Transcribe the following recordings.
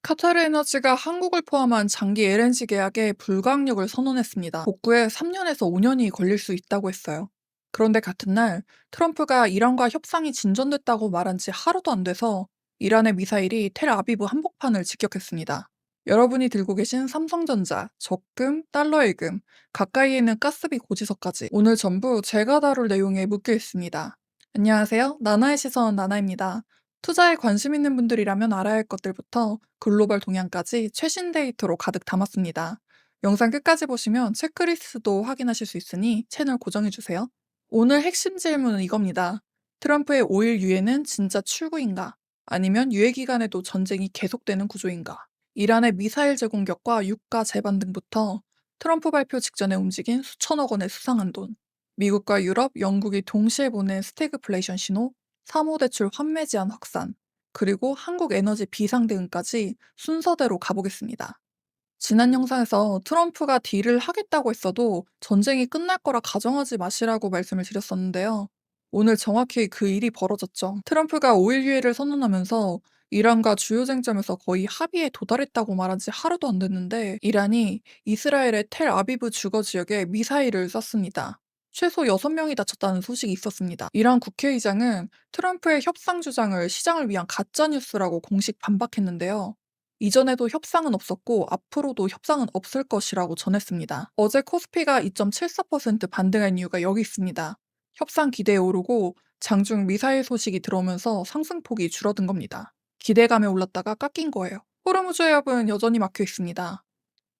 카타르 에너지가 한국을 포함한 장기 LNG 계약에 불가항력을 선언했습니다. 복구에 3년에서 5년이 걸릴 수 있다고 했어요. 그런데 같은 날 트럼프가 이란과 협상이 진전됐다고 말한 지 하루도 안 돼서 이란의 미사일이 텔아비브 한복판을 직격했습니다. 여러분이 들고 계신 삼성전자, 적금, 달러 예금, 가까이에 있는 가스비 고지서까지 오늘 전부 제가 다룰 내용에 묶여 있습니다. 안녕하세요. 나나의 시선 나나입니다. 투자에 관심 있는 분들이라면 알아야 할 것들부터 글로벌 동향까지 최신 데이터로 가득 담았습니다. 영상 끝까지 보시면 체크리스트도 확인하실 수 있으니 채널 고정해주세요. 오늘 핵심 질문은 이겁니다. 트럼프의 5일 유예는 진짜 출구인가? 아니면 유예 기간에도 전쟁이 계속되는 구조인가? 이란의 미사일 제공격과 유가 재반 등부터 트럼프 발표 직전에 움직인 수천억 원의 수상한 돈, 미국과 유럽, 영국이 동시에 보낸 스태그플레이션 신호, 사모대출 환매 제한 확산, 그리고 한국 에너지 비상 대응까지 순서대로 가보겠습니다. 지난 영상에서 트럼프가 딜을 하겠다고 했어도 전쟁이 끝날 거라 가정하지 마시라고 말씀을 드렸었는데요. 오늘 정확히 그 일이 벌어졌죠. 트럼프가 5일 유예를 선언하면서 이란과 주요 쟁점에서 거의 합의에 도달했다고 말한 지 하루도 안 됐는데 이란이 이스라엘의 텔 아비브 주거 지역에 미사일을 쐈습니다. 최소 6명이 다쳤다는 소식이 있었습니다. 이란 국회의장은 트럼프의 협상 주장을 시장을 위한 가짜뉴스라고 공식 반박했는데요. 이전에도 협상은 없었고 앞으로도 협상은 없을 것이라고 전했습니다. 어제 코스피가 2.74% 반등한 이유가 여기 있습니다. 협상 기대에 오르고 장중 미사일 소식이 들어오면서 상승폭이 줄어든 겁니다. 기대감에 올랐다가 깎인 거예요. 호르무즈 해협은 여전히 막혀 있습니다.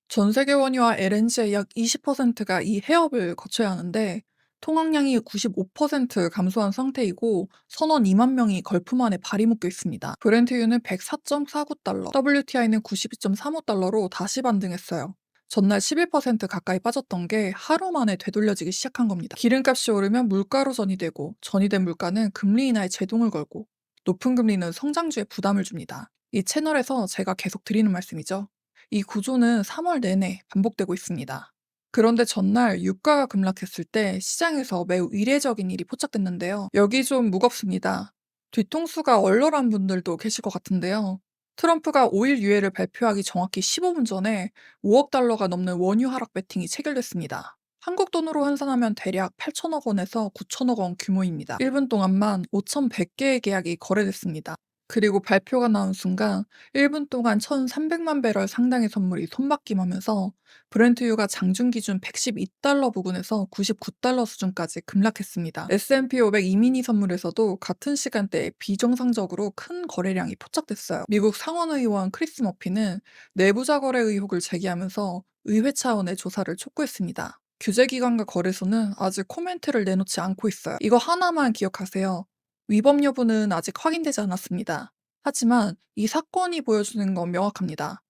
전 세계 원유와 LNG의 약 20%가 이 해협을 거쳐야 하는데 통항량이 95% 감소한 상태이고 선원 2만 명이 걸프만에 발이 묶여 있습니다. 브렌트유는 104.49달러, WTI는 92.35달러로 다시 반등했어요. 전날 11% 가까이 빠졌던 게 하루 만에 되돌려지기 시작한 겁니다. 기름값이 오르면 물가로 전이되고 전이된 물가는 금리 인하에 제동을 걸고 높은 금리는 성장주에 부담을 줍니다. 이 채널에서 제가 계속 드리는 말씀이죠. 이 구조는 3월 내내 반복되고 있습니다. 그런데 전날 유가가 급락했을 때 시장에서 매우 이례적인 일이 포착됐는데요. 여기 좀 무겁습니다. 뒤통수가 얼얼한 분들도 계실 것 같은데요. 트럼프가 5일 유예를 발표하기 정확히 15분 전에 5억 달러가 넘는 원유 하락 배팅이 체결됐습니다. 한국 돈으로 환산하면 대략 8천억 원에서 9천억 원 규모입니다. 1분 동안만 5,100개의 계약이 거래됐습니다. 그리고 발표가 나온 순간 1분 동안 1,300만 배럴 상당의 선물이 손바뀜하면서 브렌트유가 장중 기준 112달러 부근에서 99달러 수준까지 급락했습니다. S&P 500 이미니 선물에서도 같은 시간대에 비정상적으로 큰 거래량이 포착됐어요. 미국 상원의원 크리스 머피는 내부자 거래 의혹을 제기하면서 의회 차원의 조사를 촉구했습니다. 규제기관과 거래소는 아직 코멘트를 내놓지 않고 있어요. 이거 하나만 기억하세요. 위법 여부는 아직 확인되지 않았습니다. 하지만 이 사건이 보여주는 건 명확합니다.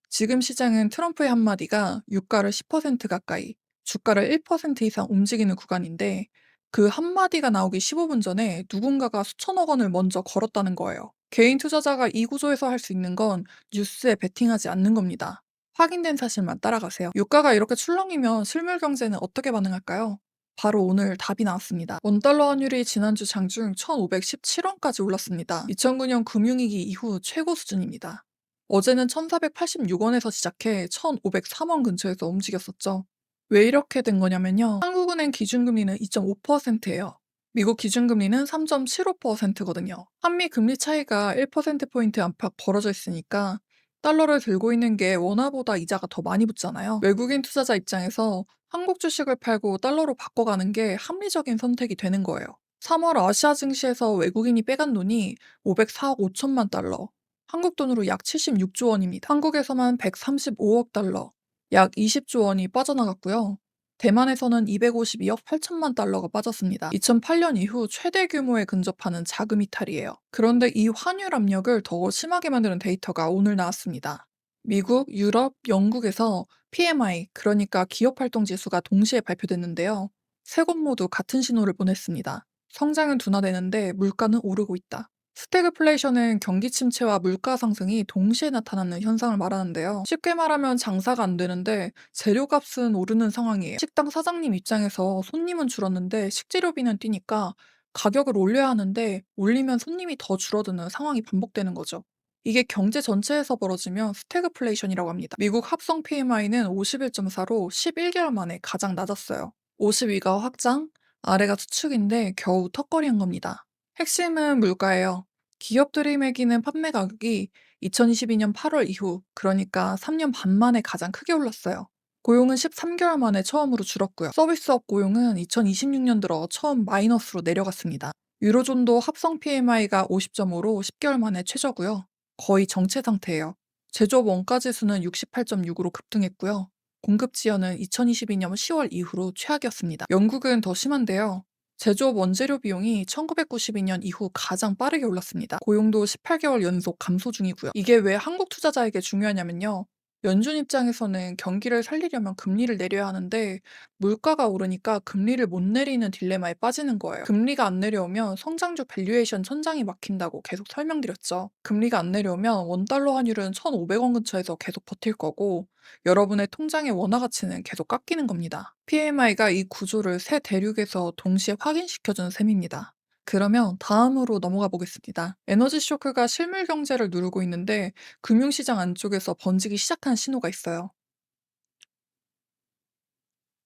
지금 시장은 트럼프의 한마디가 유가를 10% 가까이, 주가를 1% 이상 움직이는 구간인데 그 한마디가 나오기 15분 전에 누군가가 수천억 원을 먼저 걸었다는 거예요. 개인 투자자가 이 구조에서 할 수 있는 건 뉴스에 베팅하지 않는 겁니다. 확인된 사실만 따라가세요. 유가가 이렇게 출렁이면 실물 경제는 어떻게 반응할까요? 바로 오늘 답이 나왔습니다. 원달러 환율이 지난주 장중 1,517원까지 올랐습니다. 2009년 금융위기 이후 최고 수준입니다. 어제는 1,486원에서 시작해 1,503원 근처에서 움직였었죠. 왜 이렇게 된 거냐면요. 한국은행 기준금리는 2.5%예요. 미국 기준금리는 3.75%거든요. 한미 금리 차이가 1%포인트 안팎 벌어져 있으니까 달러를 들고 있는 게 원화보다 이자가 더 많이 붙잖아요. 외국인 투자자 입장에서 한국 주식을 팔고 달러로 바꿔가는 게 합리적인 선택이 되는 거예요. 3월 아시아 증시에서 외국인이 빼간 돈이 504억 5천만 달러, 한국 돈으로 약 76조 원입니다. 한국에서만 135억 달러, 약 20조 원이 빠져나갔고요. 대만에서는 252억 8천만 달러가 빠졌습니다. 2008년 이후 최대 규모에 근접하는 자금 이탈이에요. 그런데 이 환율 압력을 더 심하게 만드는 데이터가 오늘 나왔습니다. 미국, 유럽, 영국에서 PMI, 그러니까 기업활동 지수가 동시에 발표됐는데요. 세 곳 모두 같은 신호를 보냈습니다. 성장은 둔화되는데 물가는 오르고 있다. 스태그플레이션은 경기 침체와 물가 상승이 동시에 나타나는 현상을 말하는데요. 쉽게 말하면 장사가 안 되는데 재료값은 오르는 상황이에요. 식당 사장님 입장에서 손님은 줄었는데 식재료비는 뛰니까 가격을 올려야 하는데 올리면 손님이 더 줄어드는 상황이 반복되는 거죠. 이게 경제 전체에서 벌어지면 스태그플레이션이라고 합니다. 미국 합성 PMI는 51.4로 11개월 만에 가장 낮았어요. 52가 확장, 아래가 수축인데 겨우 턱걸이한 겁니다. 핵심은 물가예요. 기업들이 매기는 판매 가격이 2022년 8월 이후, 그러니까 3년 반 만에 가장 크게 올랐어요. 고용은 13개월 만에 처음으로 줄었고요. 서비스업 고용은 2026년 들어 처음 마이너스로 내려갔습니다. 유로존도 합성 PMI가 50.5로 10개월 만에 최저고요. 거의 정체 상태예요. 제조업 원가 지수는 68.6으로 급등했고요. 공급 지연은 2022년 10월 이후로 최악이었습니다. 영국은 더 심한데요. 제조업 원재료 비용이 1992년 이후 가장 빠르게 올랐습니다. 고용도 18개월 연속 감소 중이고요. 이게 왜 한국 투자자에게 중요하냐면요. 연준 입장에서는 경기를 살리려면 금리를 내려야 하는데 물가가 오르니까 금리를 못 내리는 딜레마에 빠지는 거예요. 금리가 안 내려오면 성장주 밸류에이션 천장이 막힌다고 계속 설명드렸죠. 금리가 안 내려오면 원달러 환율은 1,500원 근처에서 계속 버틸 거고 여러분의 통장의 원화 가치는 계속 깎이는 겁니다. PMI가 이 구조를 세 대륙에서 동시에 확인시켜준 셈입니다. 그러면 다음으로 넘어가 보겠습니다. 에너지 쇼크가 실물 경제를 누르고 있는데 금융시장 안쪽에서 번지기 시작한 신호가 있어요.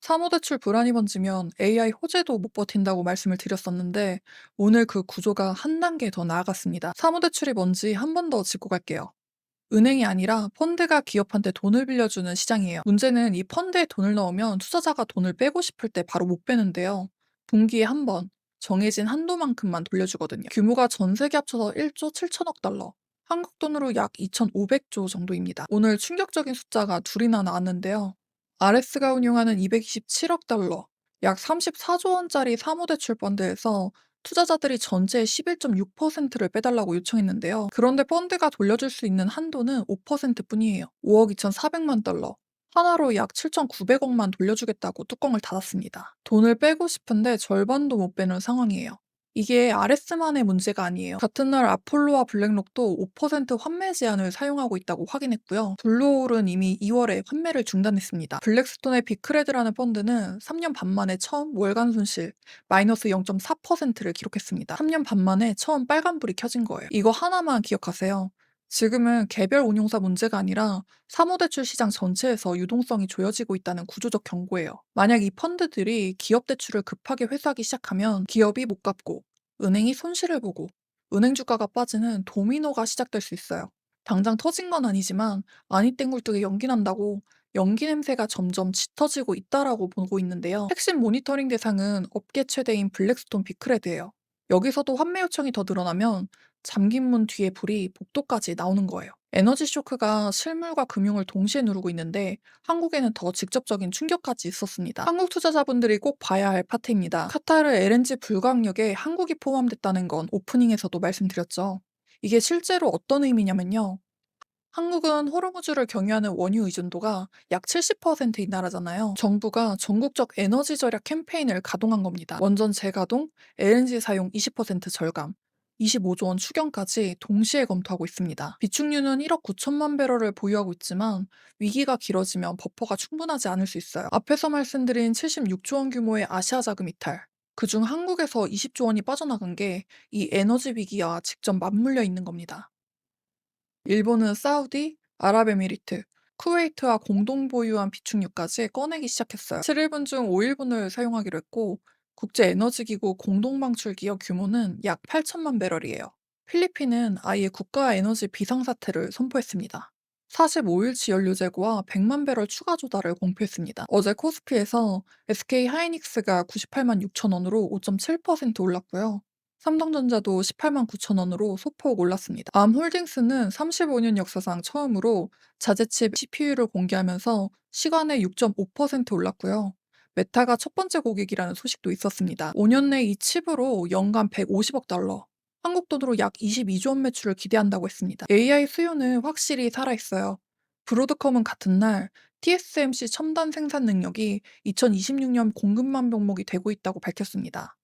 사모대출 불안이 번지면 AI 호재도 못 버틴다고 말씀을 드렸었는데 오늘 그 구조가 한 단계 더 나아갔습니다. 사모대출이 뭔지 한 번 더 짚고 갈게요. 은행이 아니라 펀드가 기업한테 돈을 빌려주는 시장이에요. 문제는 이 펀드에 돈을 넣으면 투자자가 돈을 빼고 싶을 때 바로 못 빼는데요. 분기에 한 번, 정해진 한도만큼만 돌려주거든요. 규모가 전 세계 합쳐서 1조 7천억 달러. 한국 돈으로 약 2,500조 정도입니다. 오늘 충격적인 숫자가 둘이나 나왔는데요. RS가 운용하는 227억 달러, 약 34조 원짜리 사모대출 펀드에서 투자자들이 전체의 11.6%를 빼달라고 요청했는데요. 그런데 펀드가 돌려줄 수 있는 한도는 5% 뿐이에요. 5억 2,400만 달러. 하나로 약 7,900억만 돌려주겠다고 뚜껑을 닫았습니다. 돈을 빼고 싶은데 절반도 못 빼는 상황이에요. 이게 RS만의 문제가 아니에요. 같은 날 아폴로와 블랙록도 5% 환매 제한을 사용하고 있다고 확인했고요. 블루홀은 이미 2월에 환매를 중단했습니다. 블랙스톤의 비크레드라는 펀드는 3년 반 만에 처음 월간 손실 마이너스 0.4%를 기록했습니다. 3년 반 만에 처음 빨간불이 켜진 거예요. 이거 하나만 기억하세요. 지금은 개별 운용사 문제가 아니라 사모대출 시장 전체에서 유동성이 조여지고 있다는 구조적 경고예요. 만약 이 펀드들이 기업 대출을 급하게 회수하기 시작하면 기업이 못 갚고 은행이 손실을 보고 은행 주가가 빠지는 도미노가 시작될 수 있어요. 당장 터진 건 아니지만 아니 땡굴뚝에 연기 난다고 연기 냄새가 점점 짙어지고 있다라고 보고 있는데요. 핵심 모니터링 대상은 업계 최대인 블랙스톤 비크레드예요. 여기서도 환매 요청이 더 늘어나면 잠긴 문 뒤에 불이 복도까지 나오는 거예요. 에너지 쇼크가 실물과 금융을 동시에 누르고 있는데 한국에는 더 직접적인 충격까지 있었습니다. 한국 투자자분들이 꼭 봐야 할 파트입니다. 카타르 LNG 불광역에 한국이 포함됐다는 건 오프닝에서도 말씀드렸죠. 이게 실제로 어떤 의미냐면요. 한국은 호르무즈를 경유하는 원유 의존도가 약 70%인 나라잖아요. 정부가 전국적 에너지 절약 캠페인을 가동한 겁니다. 원전 재가동, LNG 사용 20% 절감, 25조 원 추경까지 동시에 검토하고 있습니다. 비축유는 1억 9천만 배럴을 보유하고 있지만 위기가 길어지면 버퍼가 충분하지 않을 수 있어요. 앞에서 말씀드린 76조 원 규모의 아시아 자금 이탈, 그중 한국에서 20조 원이 빠져나간 게 이 에너지 위기와 직접 맞물려 있는 겁니다. 일본은 사우디, 아랍에미리트, 쿠웨이트와 공동 보유한 비축유까지 꺼내기 시작했어요. 7일분 중 5일분을 사용하기로 했고 국제에너지기구 공동방출 기업 규모는 약 8천만 배럴이에요. 필리핀은 아예 국가 에너지 비상사태를 선포했습니다. 45일치 연료 재고와 100만 배럴 추가 조달을 공표했습니다. 어제 코스피에서 SK 하이닉스가 98만 6천 원으로 5.7% 올랐고요. 삼성전자도 18만 9천 원으로 소폭 올랐습니다. 암홀딩스는 35년 역사상 처음으로 자재칩 CPU를 공개하면서 시간에 6.5% 올랐고요. 메타가 첫 번째 고객이라는 소식도 있었습니다. 5년 내 이 칩으로 연간 150억 달러, 한국 돈으로 약 22조 원 매출을 기대한다고 했습니다. AI 수요는 확실히 살아있어요. 브로드컴은 같은 날 TSMC 첨단 생산 능력이 2026년 공급망 병목이 되고 있다고 밝혔습니다.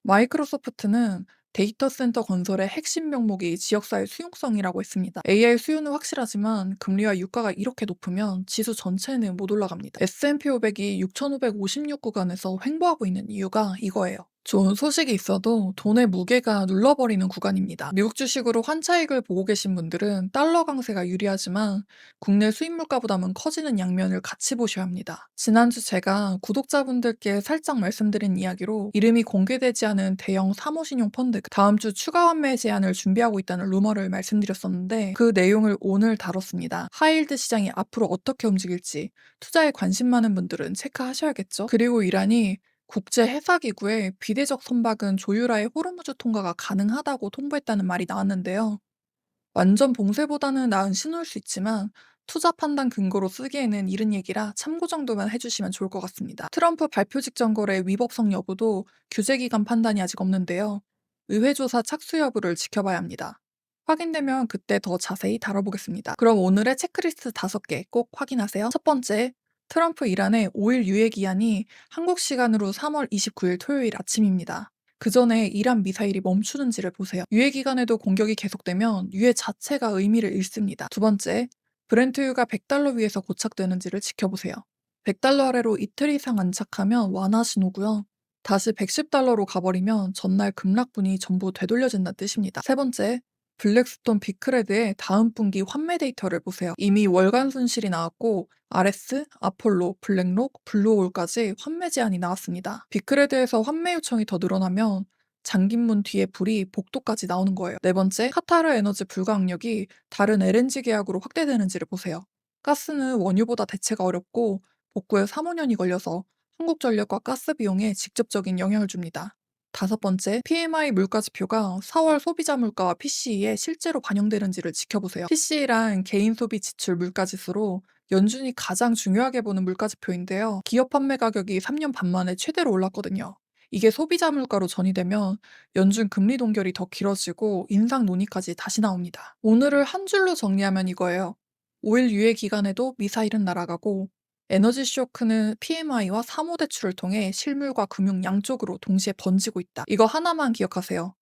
마이크로소프트는 데이터 센터 건설의 핵심 명목이 지역사회 수용성이라고 했습니다. AI 수요는 확실하지만 금리와 유가가 이렇게 높으면 지수 전체는 못 올라갑니다. S&P 500이 6,556 구간에서 횡보하고 있는 이유가 이거예요. 좋은 소식이 있어도 돈의 무게가 눌러버리는 구간입니다. 미국 주식으로 환차익을 보고 계신 분들은 달러 강세가 유리하지만 국내 수입 물가 부담은 커지는 양면을 같이 보셔야 합니다. 지난주 제가 구독자분들께 살짝 말씀드린 이야기로 이름이 공개되지 않은 대형 사모신용 펀드 다음 주 추가 환매 제한을 준비하고 있다는 루머를 말씀드렸었는데 그 내용을 오늘 다뤘습니다. 하이힐드 시장이 앞으로 어떻게 움직일지 투자에 관심 많은 분들은 체크하셔야겠죠. 그리고 이란이 국제해사기구의 비대적 선박은 조유라의 호르무즈 통과가 가능하다고 통보했다는 말이 나왔는데요. 완전 봉쇄보다는 나은 신호일 수 있지만 투자 판단 근거로 쓰기에는 이른 얘기라 참고 정도만 해주시면 좋을 것 같습니다. 트럼프 발표 직전 거래 위법성 여부도 규제 기간 판단이 아직 없는데요. 의회 조사 착수 여부를 지켜봐야 합니다. 확인되면 그때 더 자세히 다뤄보겠습니다. 그럼 오늘의 체크리스트 5개 꼭 확인하세요. 첫 번째, 트럼프 이란의 5일 유예 기한이 한국 시간으로 3월 29일 토요일 아침입니다. 그 전에 이란 미사일이 멈추는지를 보세요. 유예 기간에도 공격이 계속되면 유예 자체가 의미를 잃습니다. 두 번째, 브렌트유가 100달러 위에서 고착되는지를 지켜보세요. 100달러 아래로 이틀 이상 안착하면 완화 신호고요. 다시 110달러로 가버리면 전날 급락분이 전부 되돌려진다는 뜻입니다. 세 번째, 블랙스톤 비크레드의 다음 분기 환매 데이터를 보세요. 이미 월간 손실이 나왔고 RS, 아폴로, 블랙록, 블루홀까지 환매 제한이 나왔습니다. 비크레드에서 환매 요청이 더 늘어나면 잠긴문 뒤에 불이 복도까지 나오는 거예요. 네 번째, 카타르 에너지 불가항력이 다른 LNG 계약으로 확대되는지를 보세요. 가스는 원유보다 대체가 어렵고 복구에 3, 5년이 걸려서 한국전력과 가스 비용에 직접적인 영향을 줍니다. 다섯 번째, PMI 물가지표가 4월 소비자 물가와 PCE에 실제로 반영되는지를 지켜보세요. PCE란 개인 소비 지출 물가지수로 연준이 가장 중요하게 보는 물가지표인데요. 기업 판매 가격이 3년 반 만에 최대로 올랐거든요. 이게 소비자 물가로 전이되면 연준 금리 동결이 더 길어지고 인상 논의까지 다시 나옵니다. 오늘을 한 줄로 정리하면 이거예요. 5일 유예 기간에도 미사일은 날아가고 에너지 쇼크는 PMI와 사모대출을 통해 실물과 금융 양쪽으로 동시에 번지고 있다. 이거 하나만 기억하세요.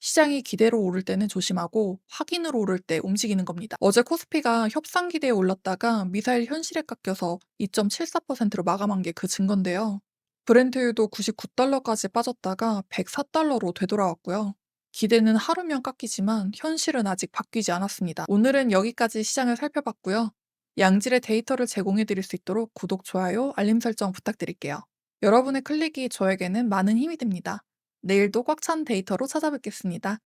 시장이 기대로 오를 때는 조심하고 확인으로 오를 때 움직이는 겁니다. 어제 코스피가 협상 기대에 올랐다가 미사일 현실에 깎여서 2.74%로 마감한 게 그 증거인데요. 브렌트유도 99달러까지 빠졌다가 104달러로 되돌아왔고요. 기대는 하루면 깎이지만 현실은 아직 바뀌지 않았습니다. 오늘은 여기까지 시장을 살펴봤고요. 양질의 데이터를 제공해 드릴 수 있도록 구독, 좋아요, 알림 설정 부탁드릴게요. 여러분의 클릭이 저에게는 많은 힘이 됩니다. 내일도 꽉 찬 데이터로 찾아뵙겠습니다.